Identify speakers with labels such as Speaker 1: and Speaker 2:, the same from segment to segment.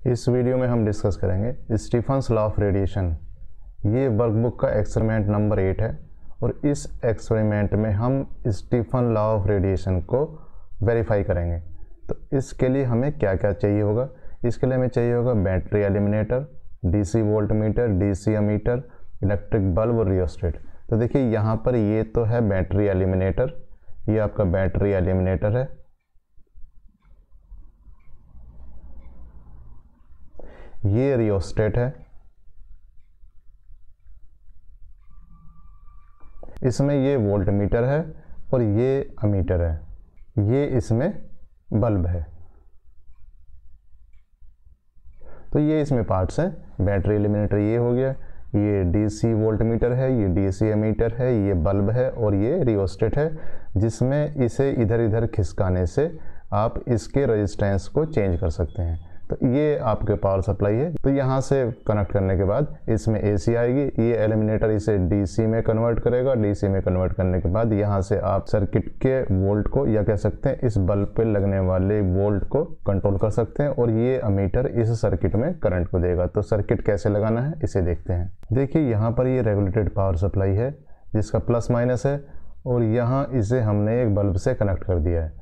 Speaker 1: इस वीडियो में हम डिस्कस करेंगे स्टीफन्स लॉ ऑफ रेडिएशन। ये वर्कबुक का एक्सपेरिमेंट नंबर 8 है और इस एक्सपेरिमेंट में हम स्टीफन लॉ ऑफ रेडिएशन को वेरीफाई करेंगे। तो इसके लिए हमें क्या क्या चाहिए होगा? इसके लिए हमें चाहिए होगा battery eliminator, DC volt meter, DC ammeter, electric bulb और रियोस्टेट। तो देखिए यहाँ पर ये तो है बैटरी एलिमिनेटर, ये आपका बैटरी एलिमिनेटर है। ये रियोस्टेट है, इसमें ये वोल्ट मीटर है और ये अमीटर है, ये इसमें बल्ब है। तो ये इसमें पार्ट्स हैं। बैटरी एलिमिनेटर ये हो गया, ये डीसी वोल्ट मीटर है, ये डीसी अमीटर है, ये बल्ब है और ये रियोस्टेट है, जिसमें इसे इधर इधर खिसकाने से आप इसके रेजिस्टेंस को चेंज कर सकते हैं। तो ये आपके पावर सप्लाई है। तो यहाँ से कनेक्ट करने के बाद इसमें एसी आएगी, ये एलिमिनेटर इसे डीसी में कन्वर्ट करेगा। डीसी में कन्वर्ट करने के बाद यहाँ से आप सर्किट के वोल्ट को, या कह सकते हैं इस बल्ब पे लगने वाले वोल्ट को कंट्रोल कर सकते हैं और ये अमीटर इस सर्किट में करंट को देगा। तो सर्किट कैसे लगाना है इसे देखते हैं। देखिए यहाँ पर ये रेगुलेटेड पावर सप्लाई है जिसका प्लस माइनस है और यहाँ इसे हमने एक बल्ब से कनेक्ट कर दिया है।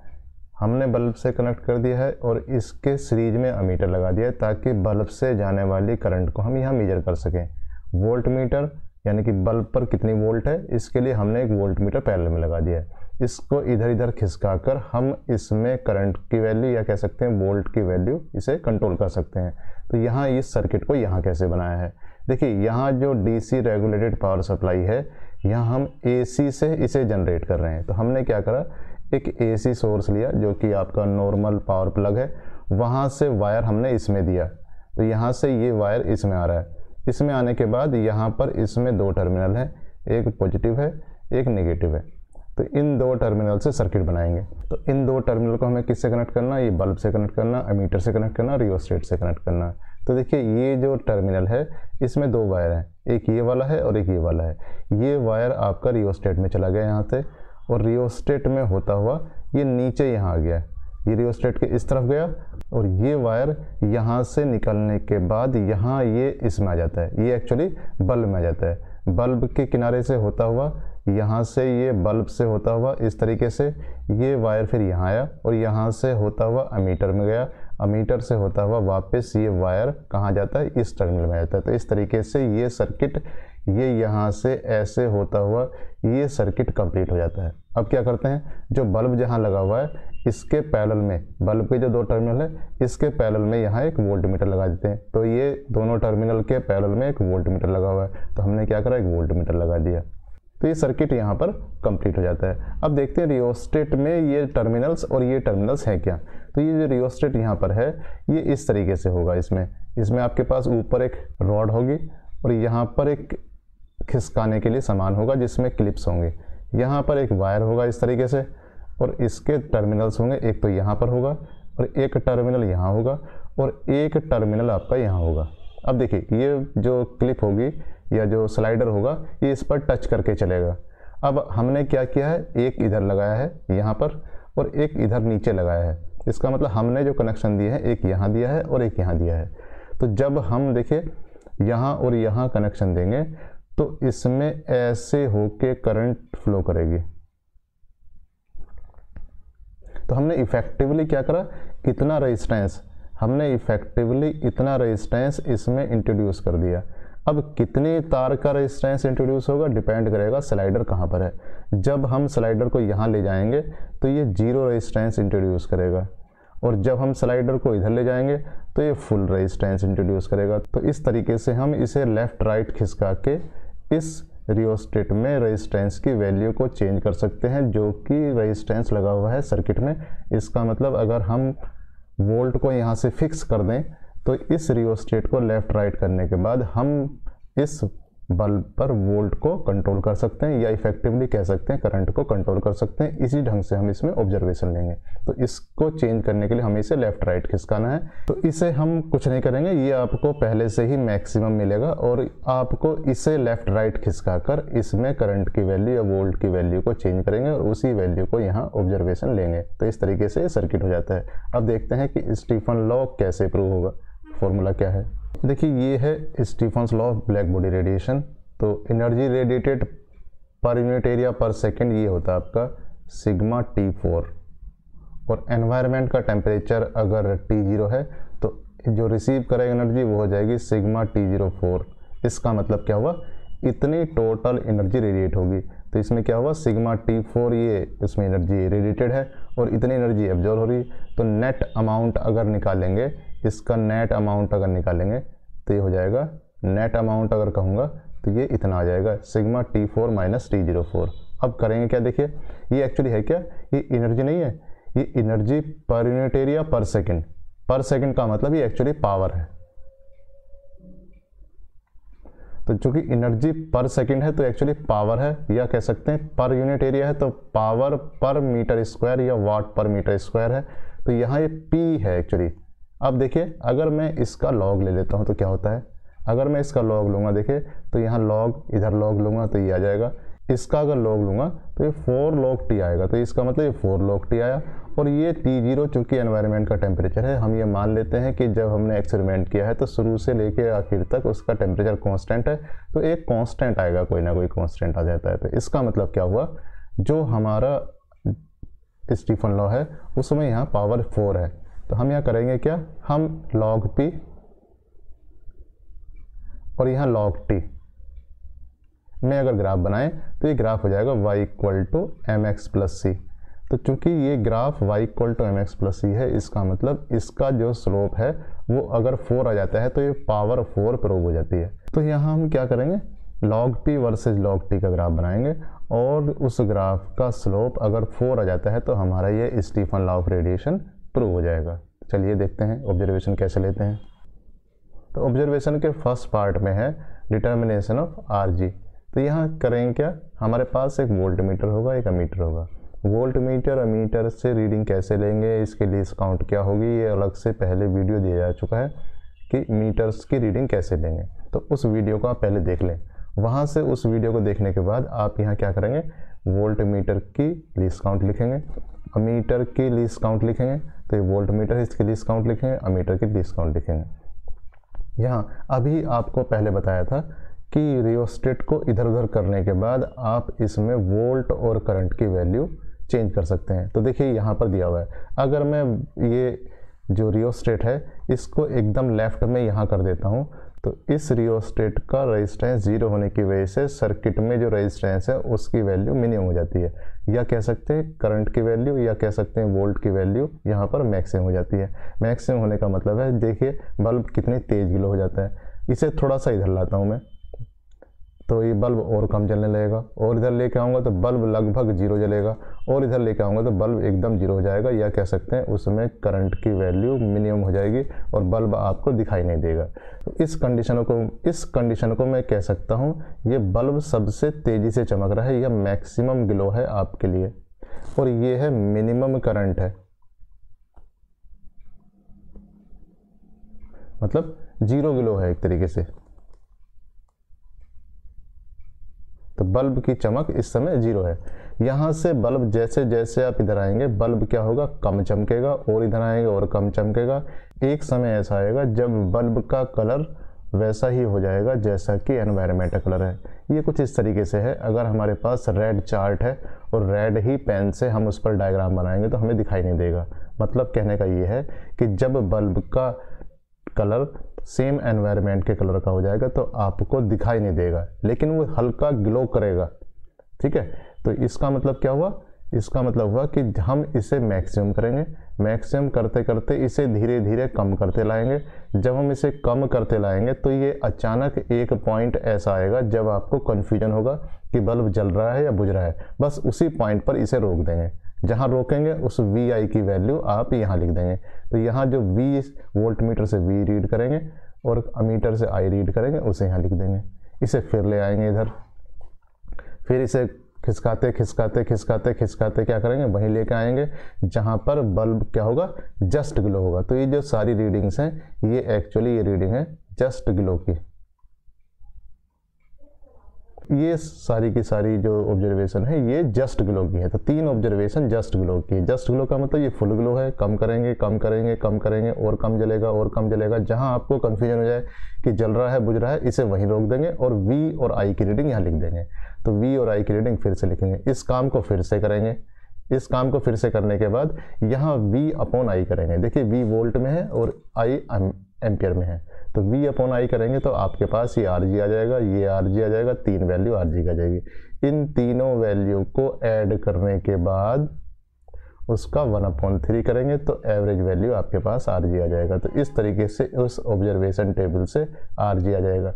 Speaker 1: हमने बल्ब से कनेक्ट कर दिया है और इसके सीरीज में अमीटर लगा दिया है ताकि बल्ब से जाने वाली करंट को हम यहाँ मेजर कर सकें। वोल्ट मीटर यानी कि बल्ब पर कितनी वोल्ट है, इसके लिए हमने एक वोल्ट मीटर पैरेलल में लगा दिया है। इसको इधर इधर खिसकाकर हम इसमें करंट की वैल्यू, या कह सकते हैं वोल्ट की वैल्यू, इसे कंट्रोल कर सकते हैं। तो यहाँ इस सर्किट को यहाँ कैसे बनाया है, देखिए यहाँ जो डीसी रेगुलेटेड पावर सप्लाई है, यहाँ हम एसी से इसे जनरेट कर रहे हैं। तो हमने क्या करा, एक एसी सोर्स लिया जो कि आपका नॉर्मल पावर प्लग है, वहाँ से वायर हमने इसमें दिया। तो यहाँ से ये वायर इसमें आ रहा है। इसमें आने के बाद यहाँ पर इसमें दो टर्मिनल है, एक पॉजिटिव है एक नेगेटिव है। तो इन दो टर्मिनल से सर्किट बनाएंगे। तो इन दो टर्मिनल को हमें किससे कनेक्ट करना, ये बल्ब से कनेक्ट करना, अमीटर से कनेक्ट करना, रियोस्टेट से कनेक्ट करना। तो देखिए ये जो टर्मिनल है इसमें दो वायर हैं, एक ये वाला है और एक ये वाला है। ये वायर आपका रियोस्टेट में चला गया यहाँ से, और रियोस्टेट में होता हुआ ये नीचे यहाँ आ गया। ये रियोस्टेट के इस तरफ गया और ये वायर यहाँ से निकलने के बाद यहाँ ये इसमें आ जाता है, ये एक्चुअली बल्ब में आ जाता है। बल्ब के किनारे से होता हुआ यहाँ से, ये बल्ब से होता हुआ इस तरीके से ये वायर फिर यहाँ आया और यहाँ से होता हुआ अमीटर में गया। अमीटर से होता हुआ वापस ये वायर कहाँ जाता है, इस टर्मिनल में जाता है। तो इस तरीके से ये सर्किट, ये यहाँ से ऐसे होता हुआ ये सर्किट कंप्लीट हो जाता है। अब क्या करते हैं, जो बल्ब जहाँ लगा हुआ है इसके पैरेलल में, बल्ब के जो दो टर्मिनल है इसके पैरेलल में यहाँ एक वोल्ट मीटर लगा देते हैं। तो ये दोनों टर्मिनल के पैरेलल में एक वोल्ट मीटर लगा हुआ है, तो हमने क्या करा, एक वोल्ट मीटर लगा दिया। तो ये सर्किट यहाँ पर कंप्लीट हो जाता है। अब देखते हैं रियोस्टेट में ये टर्मिनल्स और ये टर्मिनल्स हैं क्या। तो ये जो रियोस्टेट यहाँ पर है ये इस तरीके से होगा। इसमें आपके पास ऊपर एक रॉड होगी और यहाँ पर एक खिसकाने के लिए सामान होगा जिसमें क्लिप्स होंगे। यहाँ पर एक वायर होगा इस तरीके से और इसके टर्मिनल्स होंगे, एक तो यहाँ पर होगा और एक टर्मिनल यहाँ होगा और एक टर्मिनल आपका यहाँ होगा। अब देखिए ये जो क्लिप होगी या जो स्लाइडर होगा ये इस पर टच करके चलेगा। अब हमने क्या किया है, एक इधर लगाया है यहाँ पर और एक इधर नीचे लगाया है। इसका मतलब हमने जो कनेक्शन दिए हैं, एक यहाँ दिया है और एक यहाँ दिया है। तो जब हम देखिए यहाँ और यहाँ कनेक्शन देंगे तो इसमें ऐसे होके करंट फ्लो करेगी। तो हमने इफेक्टिवली क्या करा, इतना रेजिस्टेंस, हमने इफेक्टिवली इतना रेजिस्टेंस इसमें इंट्रोड्यूस कर दिया। अब कितने तार का रेजिस्टेंस इंट्रोड्यूस होगा डिपेंड करेगा स्लाइडर कहाँ पर है। जब हम स्लाइडर को यहाँ ले जाएंगे तो ये जीरो रेजिस्टेंस इंट्रोड्यूस करेगा और जब हम स्लाइडर को इधर ले जाएंगे तो ये फुल रेजिस्टेंस इंट्रोड्यूस करेगा। तो इस तरीके से हम इसे लेफ़्ट राइट खिसका के इस रियोस्टेट में रेजिस्टेंस की वैल्यू को चेंज कर सकते हैं, जो कि रेजिस्टेंस लगा हुआ है सर्किट में। इसका मतलब अगर हम वोल्ट को यहाँ से फिक्स कर दें तो इस रियोस्टेट को लेफ़्ट राइट करने के बाद हम इस बल्ब पर वोल्ट को कंट्रोल कर सकते हैं, या इफेक्टिवली कह सकते हैं करंट को कंट्रोल कर सकते हैं। इसी ढंग से हम इसमें ऑब्जर्वेशन लेंगे। तो इसको चेंज करने के लिए हमें इसे लेफ़्ट राइट खिसकाना है। तो इसे हम कुछ नहीं करेंगे, ये आपको पहले से ही मैक्सिमम मिलेगा और आपको इसे लेफ़्ट राइट खिसका कर इसमें करंट की वैल्यू या वोल्ट की वैल्यू को चेंज करेंगे और उसी वैल्यू को यहाँ ऑब्जर्वेशन लेंगे। तो इस तरीके से सर्किट हो जाता है। अब देखते हैं कि स्टीफन लॉ कैसे प्रूव होगा। फॉर्मूला क्या है। देखिए ये है Stefan's law of black body radiation. तो energy radiated per unit area per second ये होता है आपका सिग्मा T4, और एनवायरनमेंट का टेम्परेचर अगर T0 है तो जो रिसीव करेगा एनर्जी वो हो जाएगी सिग्मा T04। इसका मतलब क्या हुआ, इतनी टोटल एनर्जी रेडिएट होगी। तो इसमें क्या हुआ, सिग्मा T4 ये इसमें एनर्जी रेडिएटेड है और इतनी एनर्जी एब्जॉर्ब हो रही है। तो नेट अमाउंट अगर निकालेंगे, इसका नेट अमाउंट अगर निकालेंगे तो ये हो जाएगा, नेट अमाउंट अगर कहूँगा तो ये इतना आ जाएगा सिग्मा T4 माइनस T04। अब करेंगे क्या, देखिए ये एक्चुअली है क्या, ये एनर्जी नहीं है, ये एनर्जी पर यूनिट एरिया पर सेकेंड। पर सेकेंड का मतलब ये एक्चुअली पावर है। तो चूंकि एनर्जी पर सेकेंड है तो एक्चुअली पावर है, या कह सकते हैं पर यूनिट एरिया है तो पावर पर मीटर स्क्वायर या वाट पर मीटर स्क्वायर है। तो यहाँ ये पी है एक्चुअली। अब देखिए अगर मैं इसका लॉग ले लेता हूँ तो क्या होता है, अगर मैं इसका लॉग लूँगा देखिए तो यहाँ लॉग, इधर लॉग लूँगा तो ये आ जाएगा। इसका अगर लॉग लूँगा तो ये 4 log T आएगा। तो इसका मतलब ये 4 log T आया। और ये T0 चूँकि एनवायरनमेंट का टेम्परेचर है, हम ये मान लेते हैं कि जब हमने एक्सपेरिमेंट किया है तो शुरू से लेके आखिर तक उसका टेम्परेचर कांस्टेंट है। तो एक कांस्टेंट आएगा, कोई ना कोई कांस्टेंट आ जाता है। तो इसका मतलब क्या हुआ, जो हमारा स्टीफन लॉ है उसमें यहाँ पावर 4 है। तो हम यहाँ करेंगे क्या, हम log P और यहाँ log T में अगर ग्राफ बनाएं तो ये ग्राफ हो जाएगा y = mx + c। तो चूंकि ये ग्राफ y = mx + c है, इसका मतलब इसका जो स्लोप है वो अगर 4 आ जाता है तो ये पावर 4 प्रूव हो जाती है। तो यहाँ हम क्या करेंगे, log p versus log t का ग्राफ बनाएंगे और उस ग्राफ का स्लोप अगर 4 आ जाता है तो हमारा ये Stephen law of radiation prove हो जाएगा। चलिए देखते हैं ऑब्जर्वेशन कैसे लेते हैं। तो ऑब्जर्वेशन के फर्स्ट पार्ट में है डिटर्मिनेशन ऑफ RG। तो यहाँ करेंगे क्या, हमारे पास एक वोल्ट मीटर होगा, एक अमीटर होगा। वोल्ट मीटर अमीटर से रीडिंग कैसे लेंगे, इसके लिए काउंट क्या होगी, ये अलग से पहले वीडियो दिया जा चुका है कि मीटर्स की रीडिंग कैसे लेंगे। तो उस वीडियो को आप पहले देख लें। वहाँ से उस वीडियो को देखने के बाद आप यहाँ क्या करेंगे, वोल्ट मीटर की लीस्ट काउंट लिखेंगे, अमीटर की लीस्ट काउंट लिखेंगे। तो ये वोल्ट मीटर है, इसकी लीस्ट काउंट लिखेंगे, अमीटर की लीस्ट काउंट लिखेंगे। यहाँ अभी आपको पहले बताया था कि रियोस्टेट को इधर उधर करने के बाद आप इसमें वोल्ट और करंट की वैल्यू चेंज कर सकते हैं। तो देखिए यहाँ पर दिया हुआ है, अगर मैं ये जो रियोस्टेट है इसको एकदम लेफ्ट में यहाँ कर देता हूँ तो इस रियोस्टेट का रेजिस्टेंस 0 होने की वजह से सर्किट में जो रेजिस्टेंस है उसकी वैल्यू मिनिमम हो जाती है, या कह सकते हैं करंट की वैल्यू, या कह सकते हैं वोल्ट की वैल्यू यहाँ पर मैक्सिमम हो जाती है। मैक्सिमम होने का मतलब है, देखिए बल्ब कितनी तेज़ ग्लो हो जाता है। इसे थोड़ा सा इधर लाता हूँ मैं तो ये बल्ब और कम जलने लगेगा, और इधर लेके आऊँगा तो बल्ब लगभग 0 जलेगा, और इधर लेके आऊँगा तो बल्ब एकदम 0 हो जाएगा, या कह सकते हैं उसमें करंट की वैल्यू मिनिमम हो जाएगी और बल्ब आपको दिखाई नहीं देगा। तो इस कंडीशन को मैं कह सकता हूँ ये बल्ब सबसे तेज़ी से चमक रहा है, यह मैक्सिमम ग्लो है आपके लिए, और ये है मिनिमम करंट है, मतलब 0 ग्लो है एक तरीके से। तो बल्ब की चमक इस समय 0 है। यहाँ से बल्ब जैसे जैसे आप इधर आएंगे बल्ब क्या होगा, कम चमकेगा, और इधर आएंगे और कम चमकेगा। एक समय ऐसा आएगा जब बल्ब का कलर वैसा ही हो जाएगा जैसा कि एनवायरनमेंट का कलर है। ये कुछ इस तरीके से है, अगर हमारे पास रेड चार्ट है और रेड ही पेन से हम उस पर डायग्राम बनाएंगे तो हमें दिखाई नहीं देगा। मतलब कहने का ये है कि जब बल्ब का कलर सेम एनवायरनमेंट के कलर का हो जाएगा तो आपको दिखाई नहीं देगा, लेकिन वो हल्का ग्लो करेगा। ठीक है, तो इसका मतलब क्या हुआ, इसका मतलब हुआ कि हम इसे मैक्सिमम करेंगे, मैक्सिमम करते करते इसे धीरे धीरे कम करते लाएंगे। जब हम इसे कम करते लाएंगे तो ये अचानक एक पॉइंट ऐसा आएगा जब आपको कन्फ्यूजन होगा कि बल्ब जल रहा है या बुझ रहा है। बस उसी पॉइंट पर इसे रोक देंगे, जहाँ रोकेंगे उस VI की वैल्यू आप यहाँ लिख देंगे। तो यहाँ जो V वोल्ट मीटर से V रीड करेंगे और अमीटर से I रीड करेंगे उसे यहाँ लिख देंगे। इसे फिर ले आएंगे इधर, फिर इसे खिसकाते खिसकाते खिसकाते खिसकाते क्या करेंगे, वहीं लेके आएंगे जहाँ पर बल्ब क्या होगा, जस्ट ग्लो होगा। तो ये जो सारी रीडिंग्स हैं ये एक्चुअली ये रीडिंग है जस्ट ग्लो की। ये सारी की सारी जो ऑब्जर्वेशन है ये जस्ट ग्लो की है। तो 3 ऑब्जर्वेशन जस्ट ग्लो की है। जस्ट ग्लो का मतलब ये फुल ग्लो है, कम करेंगे कम करेंगे कम करेंगे और कम जलेगा और कम जलेगा। जहां आपको कन्फ्यूजन हो जाए कि जल रहा है बुझ रहा है, इसे वहीं रोक देंगे और वी और आई की रीडिंग यहाँ लिख देंगे। तो वी और आई की रीडिंग फिर से लिखेंगे। इस काम को फिर से करेंगे। इस काम को फिर से करने के बाद यहाँ V अपॉन आई करेंगे। देखिए V वोल्ट में है और I एम्पियर में है, तो V अपॉन आई करेंगे तो आपके पास ये RG आ जाएगा, ये RG आ जाएगा, 3 वैल्यू RG का जाएगी। इन तीनों वैल्यू को ऐड करने के बाद उसका 1/3 करेंगे तो एवरेज वैल्यू आपके पास RG आ जाएगा। तो इस तरीके से उस ऑब्जर्वेशन टेबल से RG आ जाएगा।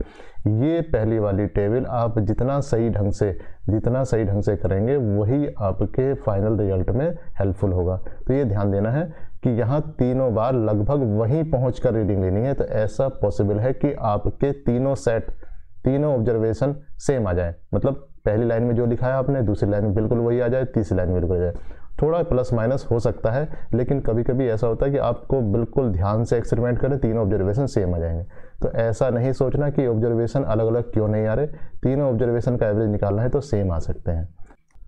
Speaker 1: ये पहली वाली टेबल आप जितना सही ढंग से करेंगे वही आपके फाइनल रिजल्ट में हेल्पफुल होगा। तो ये ध्यान देना है कि यहाँ तीनों बार लगभग वहीं पहुँचकर रीडिंग लेनी है। तो ऐसा पॉसिबल है कि आपके तीनों ऑब्जर्वेशन सेम आ जाए, मतलब पहली लाइन में जो लिखा है आपने दूसरी लाइन में बिल्कुल वही आ जाए, तीसरी लाइन में बिल्कुल आ जाए। थोड़ा प्लस माइनस हो सकता है, लेकिन कभी कभी ऐसा होता है कि आपको बिल्कुल ध्यान से एक्सपेरिमेंट करें, तीनों ऑब्जर्वेशन सेम आ जाएंगे। तो ऐसा नहीं सोचना कि ऑब्जर्वेशन अलग अलग क्यों नहीं आ रहे, तीनों ऑब्जर्वेशन का एवरेज निकालना है तो सेम आ सकते हैं।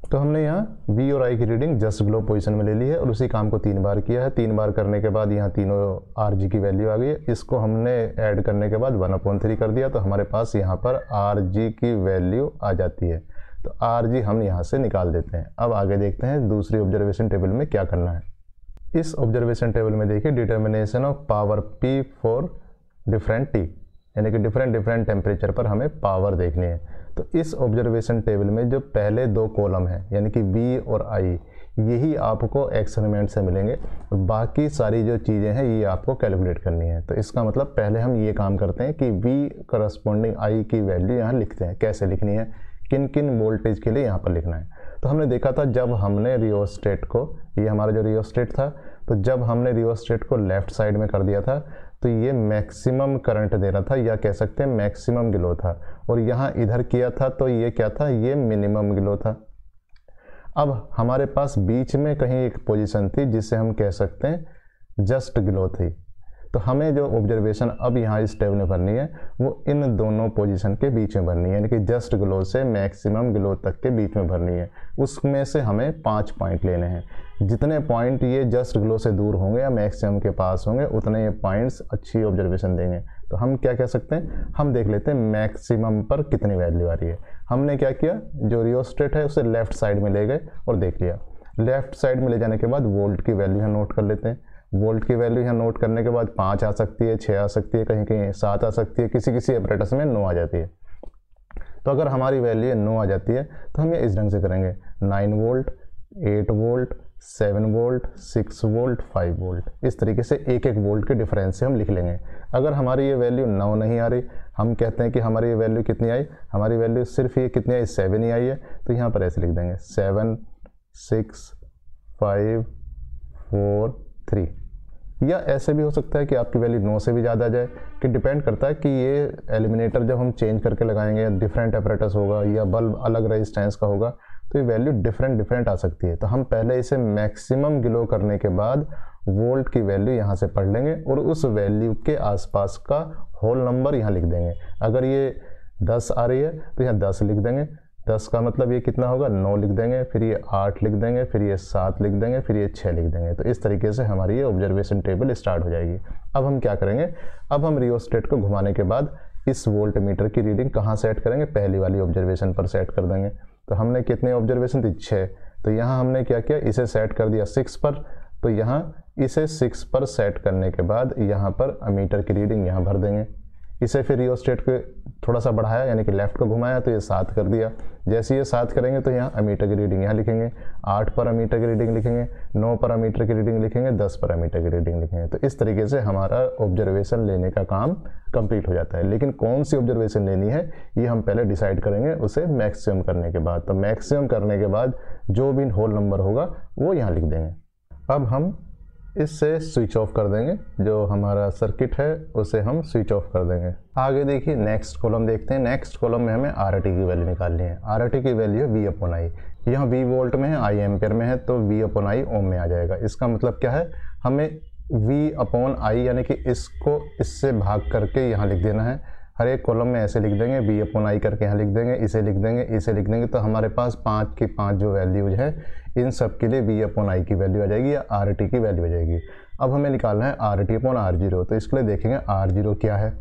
Speaker 1: तो हमने यहाँ V और I की रीडिंग जस्ट ग्लो पोजीशन में ले ली है और उसी काम को 3 बार किया है। 3 बार करने के बाद यहाँ तीनों RG की वैल्यू आ गई है। इसको हमने ऐड करने के बाद 1/3 कर दिया, तो हमारे पास यहाँ पर RG की वैल्यू आ जाती है। तो RG हम यहाँ से निकाल देते हैं। अब आगे देखते हैं दूसरी ऑब्जर्वेशन टेबल में क्या करना है। इस ऑब्जर्वेशन टेबल में देखिए determination of power P for different T, यानी कि डिफरेंट टेम्परेचर पर हमें पावर देखनी है। तो इस ऑब्जर्वेशन टेबल में जो पहले 2 कॉलम हैं यानी कि V और I, यही आपको एक्सपेरिमेंट से मिलेंगे और बाकी सारी जो चीज़ें हैं ये आपको कैलकुलेट करनी है। तो इसका मतलब पहले हम ये काम करते हैं कि V करस्पॉन्डिंग I की वैल्यू यहाँ लिखते हैं। कैसे लिखनी है, किन किन वोल्टेज के लिए यहाँ पर लिखना है। तो हमने देखा था जब हमने रियोस्टेट को, ये हमारा जो रियोस्टेट था, तो जब हमने रियोस्टेट को लेफ्ट साइड में कर दिया था तो ये मैक्सिमम करंट दे रहा था, या कह सकते हैं मैक्सिमम ग्लो था। और यहाँ इधर किया था तो ये क्या था, ये मिनिमम ग्लो था। अब हमारे पास बीच में कहीं एक पोजीशन थी जिसे हम कह सकते हैं जस्ट ग्लो थी। तो हमें जो ऑब्जर्वेशन अब यहाँ इस टेबल में भरनी है वो इन दोनों पोजीशन के बीच में भरनी है, यानी कि जस्ट ग्लो से मैक्सिमम ग्लो तक के बीच में भरनी है। उसमें से हमें 5 पॉइंट लेने हैं। जितने पॉइंट ये जस्ट ग्लो से दूर होंगे या मैक्सिमम के पास होंगे उतने ये पॉइंट्स अच्छी ऑब्जर्वेशन देंगे। तो हम क्या कह सकते हैं, हम देख लेते हैं मैक्सिमम पर कितनी वैल्यू आ रही है। हमने क्या किया, जो रियोस्टेट है उसे लेफ्ट साइड में ले गए और देख लिया। लेफ्ट साइड में ले जाने के बाद वोल्ट की वैल्यू यहाँ नोट कर लेते हैं। वोल्ट की वैल्यू यहाँ नोट करने के बाद 5 आ सकती है, 6 आ सकती है, कहीं कहीं 7 आ सकती है, किसी किसी ऑपरेटर्स में 9 आ जाती है। तो अगर हमारी वैल्यू 9 आ जाती है तो हम ये इस ढंग से करेंगे, 9 volt, 8 volt, 7 volt, 6 volt, 5 volt, इस तरीके से एक एक वोल्ट के डिफरेंस से हम लिख लेंगे। अगर हमारी ये वैल्यू 9 नहीं आ रही, हम कहते हैं कि हमारी ये वैल्यू कितनी आई, हमारी वैल्यू सिर्फ ये कितनी आई, 7 ही आई है, तो यहाँ पर ऐसे लिख देंगे 7, 6, 5, 4, 3। या ऐसे भी हो सकता है कि आपकी वैल्यू 9 से भी ज़्यादा आ जाए, कि डिपेंड करता है कि ये एलिमिनेटर जब हम चेंज करके लगाएंगे डिफरेंट अपरेटस होगा या बल्ब अलग रेजिस्टेंस का होगा, तो ये वैल्यू डिफरेंट आ सकती है। तो हम पहले इसे मैक्सिमम ग्लो करने के बाद वोल्ट की वैल्यू यहाँ से पढ़ लेंगे और उस वैल्यू के आसपास का होल नंबर यहाँ लिख देंगे। अगर ये 10 आ रही है तो यहाँ 10 लिख देंगे, 10 का मतलब ये कितना होगा, 9 लिख देंगे, फिर ये 8 लिख देंगे, फिर ये 7 लिख देंगे, फिर ये 6 लिख देंगे। तो इस तरीके से हमारी ये ऑब्जर्वेशन टेबल स्टार्ट हो जाएगी। अब हम क्या करेंगे, अब हम रियोस्टेट को घुमाने के बाद इस वोल्ट मीटर की रीडिंग कहाँ सेट करेंगे, पहली वाली ऑब्जर्वेशन पर सेट कर देंगे। तो हमने कितने ऑब्जर्वेशन थी, 6, तो यहाँ हमने क्या किया, इसे सेट कर दिया 6 पर। तो यहाँ इसे 6 पर सेट करने के बाद यहाँ पर अमीटर की रीडिंग यहाँ भर देंगे। इसे फिर रियोस्टेट को थोड़ा सा बढ़ाया यानी कि लेफ्ट को घुमाया तो ये 7 कर दिया। जैसे ये 7 करेंगे तो यहाँ अमीटर की रीडिंग यहाँ लिखेंगे, 8 पर अमीटर की रीडिंग लिखेंगे, 9 पर अमीटर की रीडिंग लिखेंगे, 10 पर अमीटर की रीडिंग लिखेंगे। तो इस तरीके से हमारा ऑब्जर्वेशन लेने का काम कंप्लीट हो जाता है। लेकिन कौन सी ऑब्जर्वेशन लेनी है ये हम पहले डिसाइड करेंगे उसे मैक्सिमम करने के बाद। तो मैक्सिमम करने के बाद जो भी होल नंबर होगा वो यहाँ लिख देंगे। अब हम इससे स्विच ऑफ कर देंगे, जो हमारा सर्किट है उसे हम स्विच ऑफ कर देंगे। आगे देखिए नेक्स्ट कॉलम देखते हैं। नेक्स्ट कॉलम में हमें RT की वैल्यू निकालनी है। RT की वैल्यू है V/I। यहाँ V वोल्ट में है, I एम्पियर में है, तो V/I ओम में आ जाएगा। इसका मतलब क्या है, हमें V/I यानी कि इसको इससे भाग करके यहाँ लिख देना है। हर एक कॉलम में ऐसे लिख देंगे, बी अपॉन आई करके यहाँ लिख देंगे, इसे लिख देंगे, इसे लिख देंगे, तो हमारे पास 5 की 5 जो वैल्यूज है इन सब के लिए बी अपॉन आई की वैल्यू आ जाएगी या आर टी की वैल्यू आ जाएगी। अब हमें निकालना है R T upon R zero, तो इसके लिए देखेंगे आर जीरो क्या है।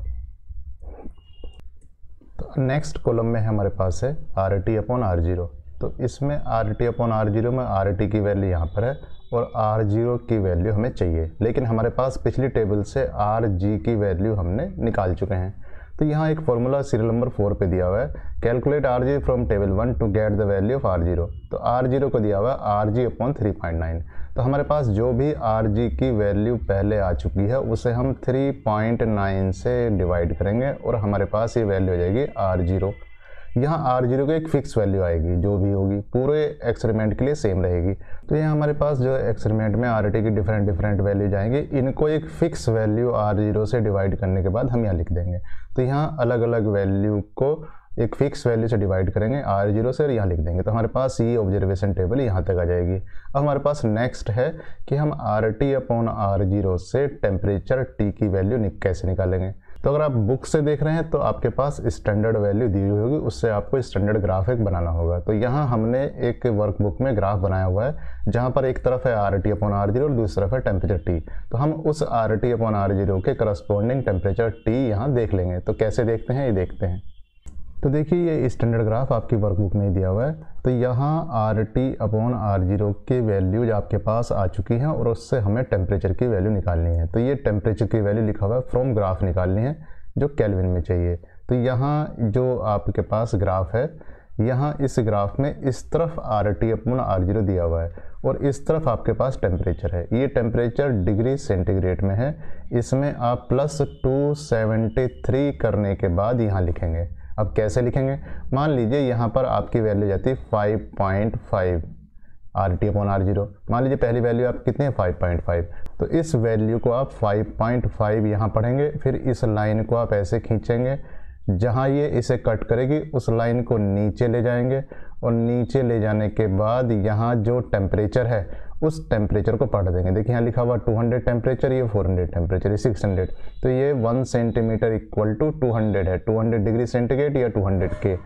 Speaker 1: तो नेक्स्ट कॉलम में हमारे पास है R T upon R zero, तो इसमें R T upon R zero में आर टी की वैल्यू यहाँ पर है और आर जीरो की वैल्यू हमें चाहिए, लेकिन हमारे पास पिछली टेबल से आर जी की वैल्यू हमने निकाल चुके हैं। तो यहाँ एक फॉर्मूला सीरियल नंबर 4 पे दिया हुआ है, calculate R G from table 1 to get the value of R zero. तो आर जीरो को दिया हुआ है आर जी अपॉन 3.9। तो हमारे पास जो भी आर जी की वैल्यू पहले आ चुकी है उसे हम 3.9 से डिवाइड करेंगे और हमारे पास ये वैल्यू आ जाएगी आर जीरो। यहाँ आर जीरो की एक फिक्स वैल्यू आएगी, जो भी होगी पूरे एक्सपेरिमेंट के लिए सेम रहेगी। तो यहाँ हमारे पास जो एक्सपेरिमेंट में आर टी की डिफरेंट वैल्यूज आएंगी, इनको एक फिक्स वैल्यू आर जीरो से डिवाइड करने के बाद हम यहाँ लिख देंगे। तो यहाँ अलग अलग वैल्यू को एक फिक्स वैल्यू से डिवाइड करेंगे आर जीरो से और यहाँ लिख देंगे। तो हमारे पास ये ऑब्जर्वेशन टेबल यहाँ तक आ जाएगी। अब हमारे पास नेक्स्ट है कि हम R T upon R zero से टेम्परेचर टी की वैल्यू कैसे निकालेंगे। तो अगर आप बुक से देख रहे हैं तो आपके पास स्टैंडर्ड वैल्यू दी हुई होगी, उससे आपको स्टैंडर्ड ग्राफिक बनाना होगा। तो यहाँ हमने एक वर्कबुक में ग्राफ बनाया हुआ है, जहाँ पर एक तरफ है R T upon R zero और दूसरी तरफ है टेम्परेचर टी। तो हम उस R T upon R zero के करस्पॉन्डिंग टेम्परेचर टी यहाँ देख लेंगे। तो कैसे देखते हैं ये देखते हैं। तो देखिए ये स्टैंडर्ड ग्राफ आपकी वर्कबुक में ही दिया हुआ है। तो यहाँ R T upon R zero की वैल्यूज आपके पास आ चुकी हैं और उससे हमें टेम्परेचर की वैल्यू निकालनी है। तो ये टेम्परेचर की वैल्यू लिखा हुआ है, फ्रॉम ग्राफ निकालनी है जो केल्विन में चाहिए। तो यहाँ जो आपके पास ग्राफ है, यहाँ इस ग्राफ में इस तरफ R T upon R zero दिया हुआ है और इस तरफ आपके पास टेम्परेचर है। ये टेम्परेचर डिग्री सेंटीग्रेड में है, इसमें आप +273 करने के बाद यहाँ लिखेंगे। अब कैसे लिखेंगे, मान लीजिए यहाँ पर आपकी वैल्यू जाती है 5.5 R T upon R zero. मान लीजिए पहली वैल्यू आप कितनी है 5.5, तो इस वैल्यू को आप 5.5 यहाँ पढ़ेंगे, फिर इस लाइन को आप ऐसे खींचेंगे, जहाँ ये इसे कट करेगी उस लाइन को नीचे ले जाएंगे और नीचे ले जाने के बाद यहाँ जो टेम्परेचर है उस टेम्परेचर को पढ़ देंगे। देखिए यहाँ लिखा हुआ 200 टेम्परेचर, ये 400 टेम्परेचर, ये 600। तो ये 1 सेंटीमीटर इक्वल टू 200 है, 200 डिग्री सेंटीग्रेड या 200 के।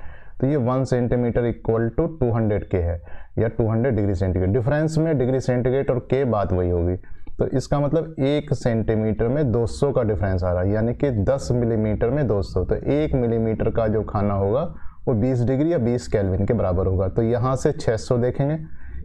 Speaker 1: तो ये 1 सेंटीमीटर इक्वल टू 200 के है या 200 डिग्री सेंटीग्रेड। डिफरेंस में डिग्री सेंटीग्रेड और के बात वही होगी। तो इसका मतलब 1 सेंटीमीटर में 200 का डिफरेंस आ रहा है, यानी कि 10 मिलीमीटर में 200। तो 1 मिलीमीटर का जो खाना होगा वो 20 डिग्री या 20 केल्विन के बराबर होगा। तो यहाँ से 600 देखेंगे,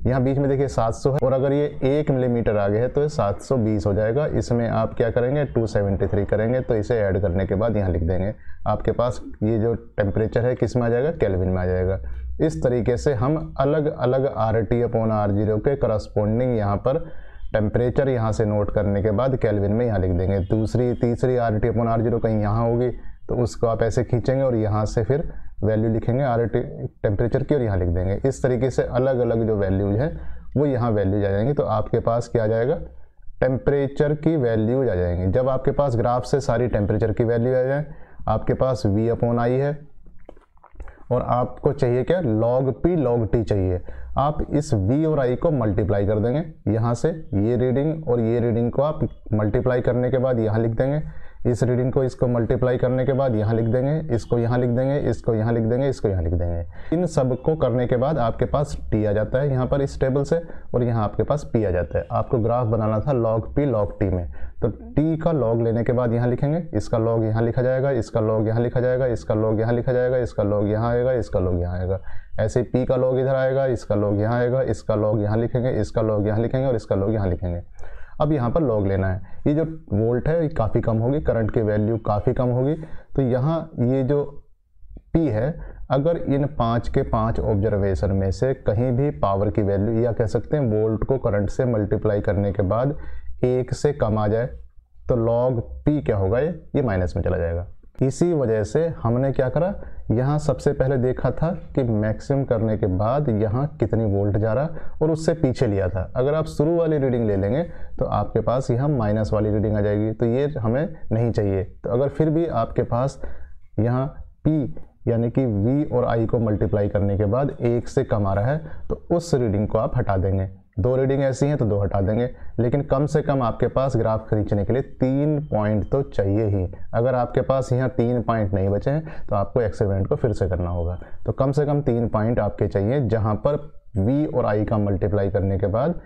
Speaker 1: यहाँ बीच में देखिए 700 है और अगर ये 1 मिलीमीटर आगे है तो ये 720 हो जाएगा। इसमें आप क्या करेंगे 273 करेंगे, तो इसे ऐड करने के बाद यहाँ लिख देंगे। आपके पास ये जो टेम्परेचर है किस में आ जाएगा, केल्विन में आ जाएगा। इस तरीके से हम अलग अलग R T upon R zero के करस्पॉन्डिंग यहाँ पर टेम्परेचर यहाँ से नोट करने के बाद केल्विन में यहाँ लिख देंगे। तीसरी R T upon R zero कहीं यहाँ होगी तो उसको आप ऐसे खींचेंगे और यहाँ से फिर वैल्यू लिखेंगे आर टी टेम्परेचर की और यहाँ लिख देंगे। इस तरीके से अलग अलग जो वैल्यूज है वो यहाँ वैल्यूज आ जाएंगी। तो आपके पास क्या आ जाएगा, टेम्परेचर की वैल्यूज आ जाएंगी। जब आपके पास ग्राफ से सारी टेम्परेचर की वैल्यू आ जाए, आपके पास वी अपॉन आई है और आपको चाहिए क्या, लॉग पी लॉग टी चाहिए। आप इस v और i को मल्टीप्लाई कर देंगे, यहाँ से ये रीडिंग और ये रीडिंग को आप मल्टीप्लाई करने के बाद यहाँ लिख देंगे। इस रीडिंग को इसको मल्टीप्लाई करने के बाद यहाँ लिख देंगे, इसको यहाँ लिख देंगे, इसको यहाँ लिख देंगे, इसको यहाँ लिख देंगे। इन सब को करने के बाद आपके पास t आ जाता है यहाँ पर इस टेबल से और यहाँ आपके पास p आ जाता है। आपको ग्राफ बनाना था लॉग p लॉग t में, तो t का लॉग लेने के बाद यहाँ लिखेंगे, इसका लॉग यहाँ लिखा जाएगा, इसका लॉग यहाँ लिखा जाएगा, इसका लॉग यहाँ लिखा जाएगा, इसका लॉग यहाँ आएगा, इसका लॉग यहाँ आएगा। ऐसे ही p का लॉग इधर आएगा, इसका लॉग यहाँ आएगा, इसका लॉग यहाँ लिखेंगे, इसका लॉग यहाँ लिखेंगे और इसका लॉग यहाँ लिखेंगे। अब यहाँ पर लॉग लेना है। ये जो वोल्ट है ये काफ़ी कम होगी, करंट की वैल्यू काफ़ी कम होगी। तो यहाँ ये जो P है, अगर इन 5 के 5 ऑब्जर्वेशन में से कहीं भी पावर की वैल्यू या कह सकते हैं वोल्ट को करंट से मल्टीप्लाई करने के बाद 1 से कम आ जाए तो लॉग P क्या होगा, ये माइनस में चला जाएगा। इसी वजह से हमने क्या करा, यहाँ सबसे पहले देखा था कि मैक्सिमम करने के बाद यहाँ कितनी वोल्ट जा रहा और उससे पीछे लिया था। अगर आप शुरू वाली रीडिंग ले लेंगे तो आपके पास यहाँ माइनस वाली रीडिंग आ जाएगी, तो ये हमें नहीं चाहिए। तो अगर फिर भी आपके पास यहाँ P यानी कि V और I को मल्टीप्लाई करने के बाद 1 से कम आ रहा है तो उस रीडिंग को आप हटा देंगे। 2 रीडिंग ऐसी हैं तो 2 हटा देंगे, लेकिन कम से कम आपके पास ग्राफ खींचने के लिए 3 पॉइंट तो चाहिए ही। अगर आपके पास यहाँ 3 पॉइंट नहीं बचे हैं तो आपको एक्सपेरिमेंट को फिर से करना होगा। तो कम से कम 3 पॉइंट आपके चाहिए जहाँ पर v और i का मल्टीप्लाई करने के बाद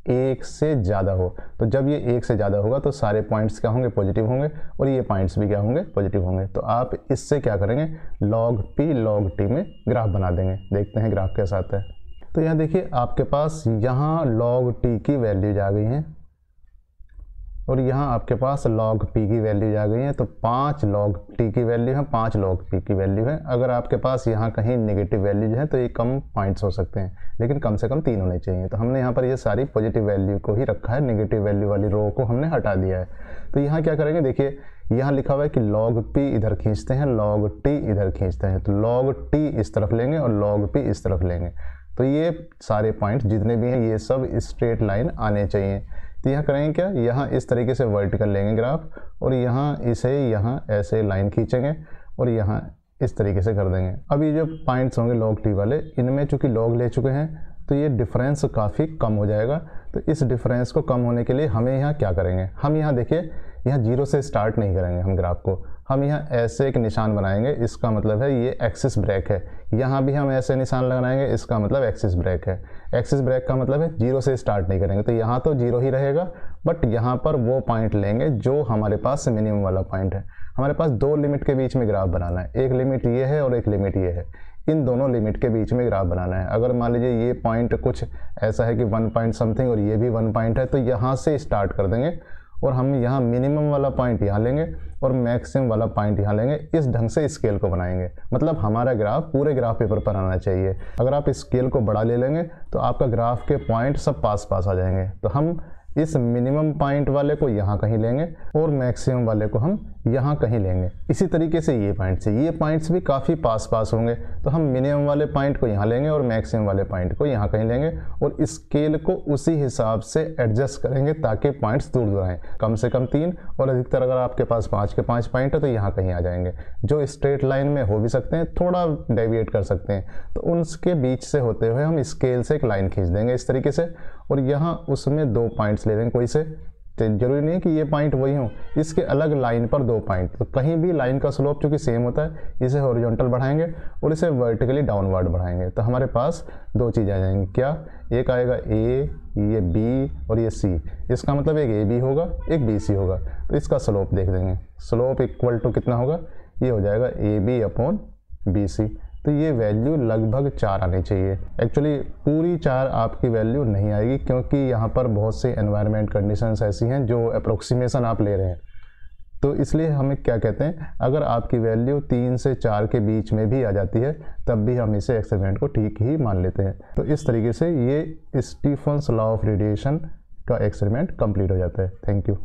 Speaker 1: 1 से ज़्यादा हो। तो जब ये 1 से ज़्यादा होगा तो सारे पॉइंट्स क्या होंगे, पॉजिटिव होंगे, और ये पॉइंट्स भी क्या होंगे, पॉजिटिव होंगे। तो आप इससे क्या करेंगे, log p log t में ग्राफ बना देंगे। देखते हैं ग्राफ कैसा आता है। तो यहाँ देखिए आपके पास यहाँ log t की वैल्यूज आ गई हैं और यहाँ आपके पास log p की वैल्यूज आ गई हैं। तो 5 log t की वैल्यू है, 5 log p की वैल्यू है। अगर आपके पास यहाँ कहीं नेगेटिव वैल्यूज हैं तो ये कम पॉइंट्स हो सकते हैं, लेकिन कम से कम 3 होने चाहिए। तो हमने यहाँ पर ये सारी पॉजिटिव वैल्यू को ही रखा है, नेगेटिव वैल्यू वाली रो को हमने हटा दिया है। तो यहाँ क्या करेंगे, देखिए यहाँ लिखा हुआ है कि log p इधर खींचते हैं, log t इधर खींचते हैं। तो log t इस तरफ लेंगे और log p इस तरफ लेंगे। तो ये सारे पॉइंट जितने भी हैं ये सब स्ट्रेट लाइन आने चाहिए। तो यहाँ करेंगे क्या, यहाँ इस तरीके से वर्टिकल लेंगे ग्राफ और यहाँ इसे यहाँ ऐसे लाइन खींचेंगे और यहाँ इस तरीके से कर देंगे। अब ये जो पॉइंट्स होंगे log t वाले, इनमें चूंकि log ले चुके हैं तो ये डिफरेंस काफ़ी कम हो जाएगा। तो इस डिफरेंस को कम होने के लिए हमें यहाँ क्या करेंगे, हम यहाँ देखिए यहाँ 0 से स्टार्ट नहीं करेंगे हम ग्राफ को, हम यहाँ ऐसे एक निशान बनाएंगे। इसका मतलब है ये एक्सिस ब्रेक है। यहाँ भी हम ऐसे निशान लगाएंगे, इसका मतलब एक्सिस ब्रेक है। एक्सिस ब्रेक का मतलब है 0 से स्टार्ट नहीं करेंगे। तो यहाँ तो 0 ही रहेगा, बट यहाँ पर वो पॉइंट लेंगे जो हमारे पास मिनिमम वाला पॉइंट है। हमारे पास 2 लिमिट के बीच में ग्राफ बनाना है, एक लिमिट ये है और एक लिमिट ये है। इन दोनों लिमिट के बीच में ग्राफ बनाना है। अगर मान लीजिए ये पॉइंट कुछ ऐसा है कि 1 पॉइंट समथिंग और ये भी 1 पॉइंट है, तो यहाँ से स्टार्ट कर देंगे और हम यहाँ मिनिमम वाला पॉइंट यहाँ लेंगे और मैक्सिमम वाला पॉइंट यहाँ लेंगे। इस ढंग से स्केल को बनाएंगे। मतलब हमारा ग्राफ पूरे ग्राफ पेपर पर आना चाहिए। अगर आप स्केल को बड़ा ले लेंगे तो आपका ग्राफ के पॉइंट सब पास पास आ जाएंगे। तो हम इस मिनिमम पॉइंट वाले को यहाँ कहीं लेंगे और मैक्सिमम वाले को हम यहाँ कहीं लेंगे। इसी तरीके से ये पॉइंट्स भी काफ़ी पास पास होंगे। तो हम मिनिमम वाले पॉइंट को यहाँ लेंगे और मैक्सिमम वाले पॉइंट को यहाँ कहीं लेंगे और स्केल को उसी हिसाब से एडजस्ट करेंगे ताकि पॉइंट्स दूर दूर आएँ। कम से कम 3 और अधिकतर अगर आपके पास 5 के 5 पॉइंट है तो यहाँ कहीं आ जाएंगे, जो स्ट्रेट लाइन में हो भी सकते हैं, थोड़ा डेविएट कर सकते हैं। तो उनके बीच से होते हुए हम स्केल से एक लाइन खींच देंगे इस तरीके से और यहाँ उसमें 2 पॉइंट्स ले लेंगे कोई से। तो जरूरी नहीं है कि ये पॉइंट वही हो, इसके अलग लाइन पर 2 पॉइंट। तो कहीं भी लाइन का स्लोप चूंकि सेम होता है, इसे हॉरिजॉन्टल बढ़ाएंगे और इसे वर्टिकली डाउनवर्ड बढ़ाएंगे। तो हमारे पास 2 चीज़ें आ जाएंगी। क्या, एक आएगा ए, ये बी और ये सी। इसका मतलब एक ए बी होगा, एक बी सी होगा। तो इसका स्लोप देख देंगे। स्लोप इक्वल टू कितना होगा, ये हो जाएगा A B upon B C. तो ये वैल्यू लगभग 4 आनी चाहिए। एक्चुअली पूरी 4 आपकी वैल्यू नहीं आएगी, क्योंकि यहाँ पर बहुत से एनवायरनमेंट कंडीशंस ऐसी हैं जो अप्रोक्सीमेशन आप ले रहे हैं। तो इसलिए हमें क्या कहते हैं, अगर आपकी वैल्यू 3 से 4 के बीच में भी आ जाती है तब भी हम इसे एक्सपेरिमेंट को ठीक ही मान लेते हैं। तो इस तरीके से ये स्टीफन्स लॉ ऑफ रेडिएशन का एक्सपेरिमेंट कंप्लीट हो जाता है। Thank you.